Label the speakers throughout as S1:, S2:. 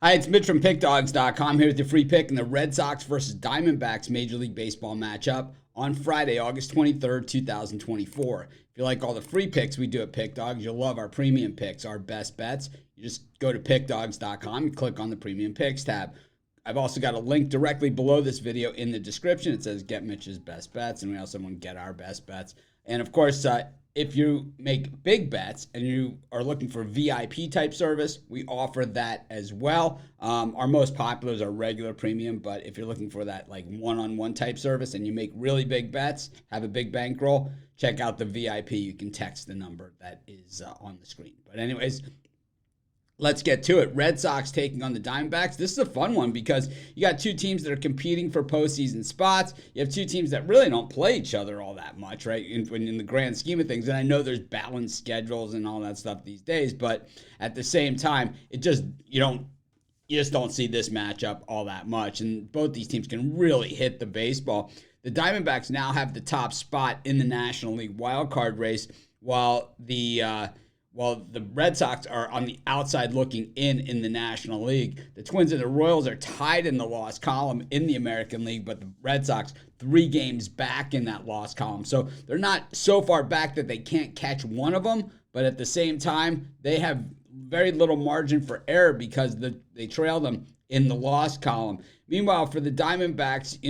S1: Hi, it's Mitch from Pickdawgz.com here with your free pick in the Red Sox versus Diamondbacks Major League Baseball matchup on Friday, August 23rd, 2024. If you like all the free picks we do at Pickdawgz, you'll love our premium picks, our best bets. You just go to Pickdawgz.com and click on the premium picks tab. I've also got a link directly below this video in the description. It says get Mitch's best bets, and we also want to get our best bets. And of course, if you make big bets and you are looking for VIP type service, we offer that as well. Our most popular is our regular premium, but if you're looking for that like one-on-one type service and you make really big bets, have a big bankroll, check out the VIP. You can text the number that is on the screen. But anyways, let's get to it. Red Sox taking on the Diamondbacks. This is a fun one because you got two teams that are competing for postseason spots. You have two teams that really don't play each other all that much, right, in the grand scheme of things. And I know there's balanced schedules and all that stuff these days, but at the same time, you just don't see this matchup all that much. And both these teams can really hit the baseball. The Diamondbacks now have the top spot in the National League wildcard race, while the Red Sox are on the outside looking in the National League. The Twins and the Royals are tied in the loss column in the American League, but the Red Sox 3 games back in that loss column. So they're not so far back that they can't catch one of them, but at the same time, they have very little margin for error because they trail them in the loss column. Meanwhile, for the Diamondbacks,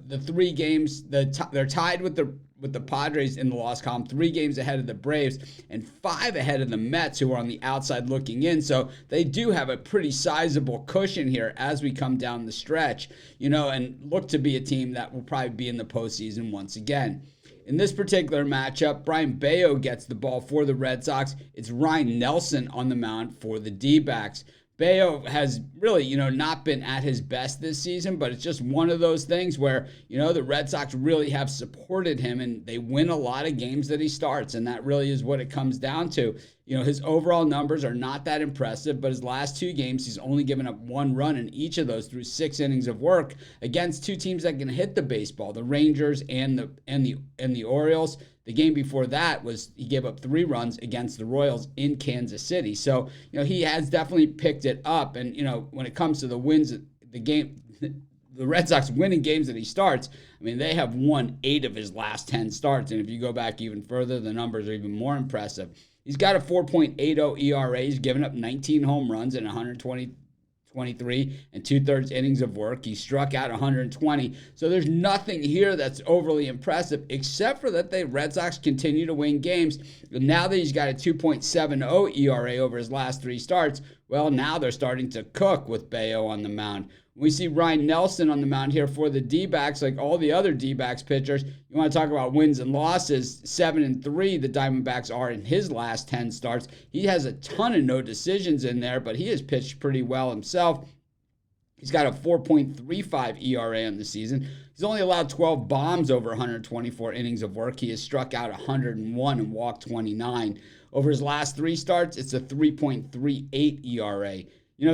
S1: the 3 games, they're tied with the Padres in the loss column, 3 games ahead of the Braves, and 5 ahead of the Mets, who are on the outside looking in. So they do have a pretty sizable cushion here as we come down the stretch, and look to be a team that will probably be in the postseason once again. In this particular matchup, Brayan Bello gets the ball for the Red Sox. It's Ryne Nelson on the mound for the D-backs. Bello has really, not been at his best this season, but it's just one of those things where, the Red Sox really have supported him and they win a lot of games that he starts. And that really is what it comes down to. His overall numbers are not that impressive, but his last 2 games, he's only given up 1 run in each of those through 6 innings of work against 2 teams that can hit the baseball, the Rangers and the Orioles. The game before that was he gave up 3 runs against the Royals in Kansas City. So, he has definitely picked it up. And, when it comes to the wins, the Red Sox winning games that he starts, they have won 8 of his last 10 starts. And if you go back even further, the numbers are even more impressive. He's got a 4.80 ERA. He's given up 19 home runs in 23 and 2/3 innings of work. He struck out 120. So there's nothing here that's overly impressive, except for that the Red Sox continue to win games. And now that he's got a 2.70 ERA over his last 3 starts, well, now they're starting to cook with Bello on the mound. We see Ryne Nelson on the mound here for the D-backs, like all the other D-backs pitchers. You want to talk about wins and losses, 7-3 the Diamondbacks are in his last 10 starts. He has a ton of no decisions in there, but he has pitched pretty well himself. He's got a 4.35 ERA on the season. He's only allowed 12 bombs over 124 innings of work. He has struck out 101 and walked 29. Over his last 3 starts, it's a 3.38 ERA.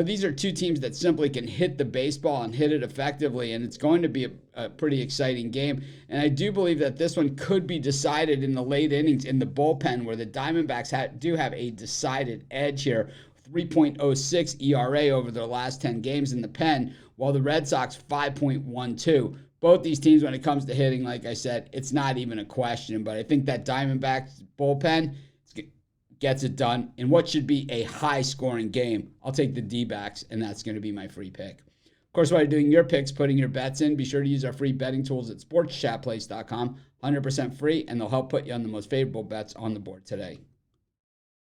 S1: These are 2 teams that simply can hit the baseball and hit it effectively, and it's going to be a pretty exciting game. And I do believe that this one could be decided in the late innings in the bullpen, where the Diamondbacks do have a decided edge here. 3.06 ERA over their last 10 games in the pen, while the Red Sox 5.12. Both these teams, when it comes to hitting, like I said, it's not even a question. But I think that Diamondbacks bullpen gets it done in what should be a high-scoring game. I'll take the D-backs, and that's going to be my free pick. Of course, while you're doing your picks, putting your bets in, be sure to use our free betting tools at sportschatplace.com. 100% free, and they'll help put you on the most favorable bets on the board today.